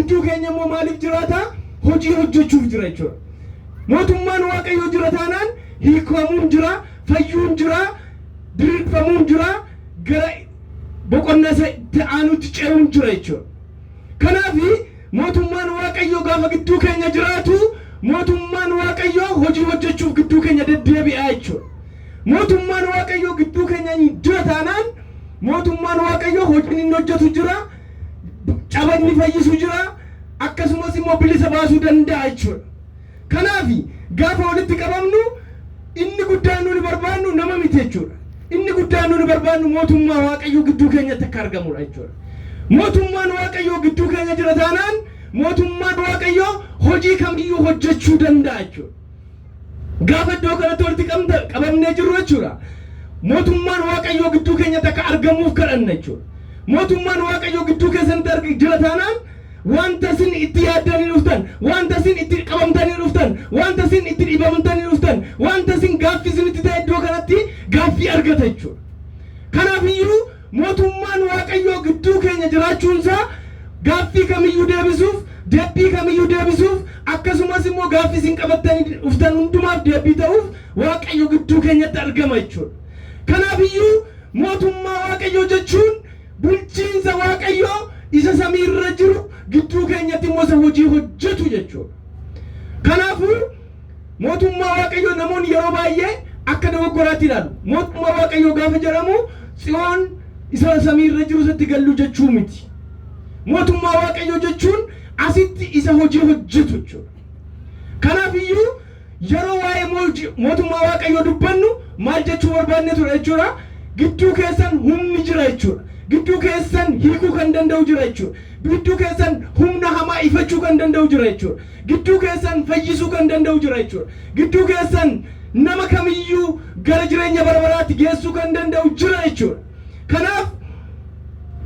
Gidduu keenya immoo maaliif jiraata? Hojii hojjechuuf jira jechuudha. Mootummaan Waaqayyoo jira taanaan hiikamuun jira, fayyuun jira, diriirfamuun jira, gara boqonnaa ta'anutti ce'uun jira jechuudha. Kanaaf mootummaan Waaqayyoo gaafa gidduu keenya jiraatu, mootummaan Waaqayyoo hojii hojjechuuf gidduu keenya deddeebi'a jechuudha. Mootummaan Waaqayyoo gidduu keenya jira taanaan, mootummaan Waaqayyoo hojii inni hojjetu jira, cabanni fayyisu jira, akkasumas immoo bilisa baasuu danda'a jechuudha. Kanaaf gaafa walitti qabamnu inni guddaan nuti barbaannu nama miti jechuudha. Inni guddaan nuti barbaannu mootummaa Waaqayyoo gidduu keenyatti akka argamudha jechuudha. Mootummaan Waaqayyoo gidduu keenya jira taanaan mootummaan Waaqayyoo hojii kamiyyuu hojjechuu danda'a jechuudha. Gaafa iddoo kanatti walitti qabamnee jirru jechuudha. Mootummaan Waaqayyoo gidduu keenyatti akka argamuuf kadhanna jechuudha. Mootummaan Waaqayyoo gidduu keessatti jira taanaan wanta isin itti yaaddanii dhuftan, wanta isin itti qabamtanii dhuftan, wanta isin itti dhibamtanii dhuftan, wanta isin gaaffii isinitti ta'e iddoo kanatti gaaffii argata jechuudha. Kanaafiyyuu mootummaan Waaqayyoo gidduu keenya jiraachuunsaa gaaffii kamiyyuu deebisuuf, deebii kamiyyuu deebisuuf, akkasumas immoo gaaffii isin qabattanii dhuftan hundumaaf deebii ta'uuf Waaqayyo gidduu keenyatti argama jechuudha. Kanaafiyyuu mootummaa Waaqayyoo jechuun bulchiinsa Waaqayyoo isa samii irra jiru gidduu keenyatti immoo isa hojii hojjetu jechuudha. Kanaafuu mootummaa Waaqayyoo namoonni yeroo baay'ee akka dogoggoraatti ilaalu. Mootummaa Waaqayyoo gaafa jedhamu Tsiyoon isa samii irra jiru isatti gallu jechuu miti. Mootummaa Waaqayyoo jechuun asitti isa hojii hojjetu jechuudha. Kanaafiyyuu yeroo waa'ee mootummaa Waaqayyoo dubbannu maal jechuu barbaanne ture jechuudha. Gidduu keessan humni jira jechuudha. Gidduu keessan hiikuu kan danda'u jira jechuudha. Gidduu keessan humna hamaa ifachuu kan danda'u jira jechuudha. Gidduu keessan fayyisuu kan danda'u jira jechuudha. Gidduu keessan nama kamiyyuu gara jireenya bara baraatti geessuu kan danda'u jira jechuudha. Kanaaf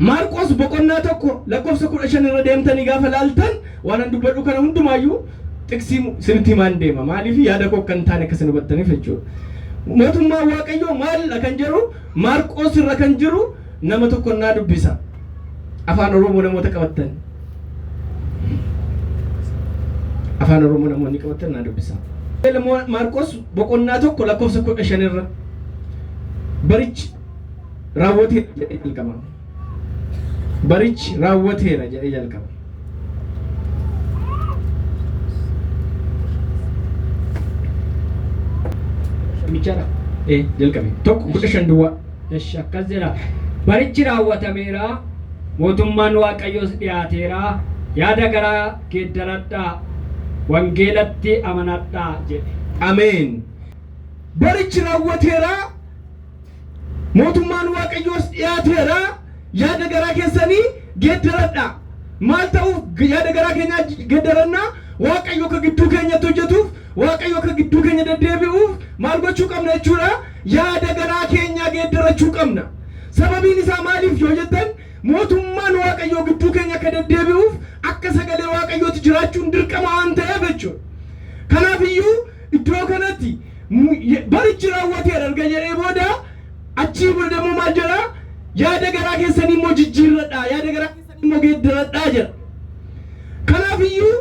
Maarqos boqonnaa 1 lakkoofsa 15 irra deemtanii gaafa laaltan waan an dubbadhu kana hundumaayyuu xiqsii sinitti himaan deema. Maaliif yaada koo kan taane akka isin hubattaniif jechuudha. Mootummaa Waaqayyoo maal kan jedhu Maarqos irra kan jiru nama tokko naa dubbisa. Afaan Oromoo namoota qabattan. Afaan Oromoo namoonni qabattan naa dubbisa. Maarqos boqonnaa 1 lakkoofsa 15 irra barichi raawwatee jedhee jalqaba. Barichi raawwateera jedhee jalqaba. Michara. Jalqabe. Tokko 15 duwwaa. Esh akkas jedha. Barichi raawwatameera. Mootummaan Waaqayyoos dhiyaateera. Yaada garaa geeddaradhaa. Wangeelatti amanadhaa jedhe. Ameen. Barichi raawwateera. Mootummaan Waaqayyoos dhiyaateera. Yaada garaa keessanii geeddaradhaa. Maal ta'uuf yaada garaa keenya geeddarannaa? Waaqayyo akka gidduu keenyatti hojjetuuf, Waaqayyo akka gidduu keenya deddeebi'uuf maal gochuu qabna jechuudha? Yaada garaa keenya geeddarachuu qabna. Sababiin isaa maaliif yoo jettan mootummaan Waaqayyoo gidduu keenya akka deddeebi'uuf akka sagalee Waaqayyootti jiraachuun dirqama waan ta'eef jechuudha. Kanaafiyyuu iddoo kanatti barichi raawwateera erga jedhee booda achii booda immoo maal jedha? Yaada garaa keessanii immoo jijjiirradhaa, yaada garaa keessanii immoo geeddaradhaa jedha. Kanaafiyyuu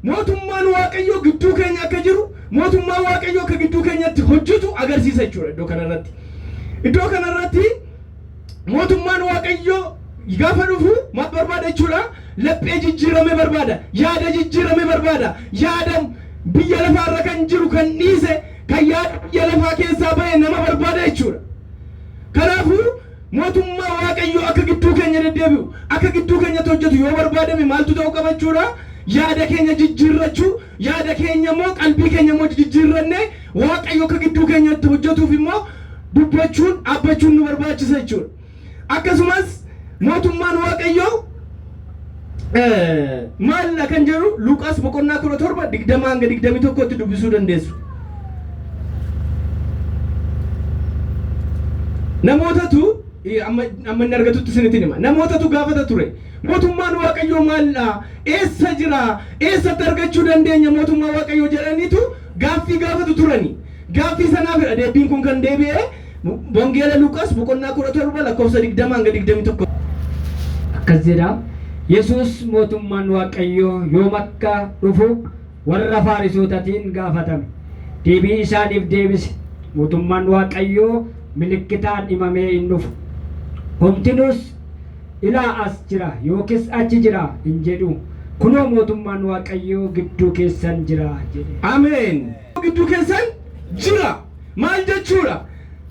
mootummaan Waaqayyoo gidduu keenya akka jiru, mootummaan Waaqayyoo akka gidduu keenyatti hojjetu agarsiisa jechuudha iddoo kanarratti. Iddoo kanarratti mootummaan Waaqayyoo gaafa dhufu maal barbaada jechuudha? Laphee jijjiirame barbaada, yaada jijjiirame barbaada, yaada biyya lafaarra kan jiru kan dhiise, kan yaada biyya lafaa keessaa ba'e nama barbaada jechuudha. Kanaafuu mootummaa Waaqayyoo akka gidduu keenya deddeebi'u, akka gidduu keenyatti hojjetu yoo barbaadame maaltu ta'uu qaba jechuudha? Yaada keenya jijjiirrachuu, yaada keenya immoo qalbii keenya immoo jijjiirrannee Waaqayyo akka gidduu keenyatti hojjetuuf immoo dubbachuun, dhaabbachuun nu barbaachisa jechuudha. Akkasumas mootummaan Waaqayyoo maal kan jedhu Luqaas boqonnaa 17 20 hanga 21tti dubbisuu dandeessu. Namootatu amma inni argatutti isinitti hima. Namootatu gaafata ture. Mootummaan Waaqayyoo maal eessa jira? Eessatti argachuu dandeenya mootummaa Waaqayyoo jedhaniitu gaaffii gaafatu turani. Gaaffii sanaaf deebiin kun kan deebi'ee Wangeela Luqaas boqonnaa 17 lakkoofsa 20 hanga 21. Akkas jedha. Yesuus mootummaan Waaqayyoo yoom akka dhufu warra Faarisootaatiin gaafatame. Deebii isaaniif deebise. Mootummaan Waaqayyoo milikkitaan himamee hin dhufu. Homtinus ilaa as jira yookiis achi jira hin jedhu. Kunoo mootummaan Waaqayyoo gidduu keessan jira jedhe. Ameen. Gidduu keessan jira. Maal jechuudha?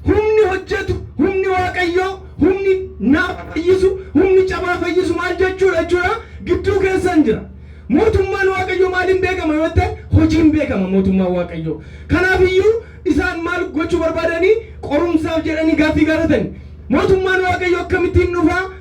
Humni hojjetu, humni Waaqayyoo, humni naaf fayyisu, humni cabaa fayyisu maal jechuudha jechuudha? Gidduu keessan jira. Mootummaan Waaqayyoo maaliin beekama yoo ta'e hojiin beekama mootummaan Waaqayyoo. Kanaafiyyuu isaan maal gochuu barbaadanii qorumsaaf jedhanii gaaffii gaafatan. Mootummaan Waaqayyoo akkamittiin dhufa?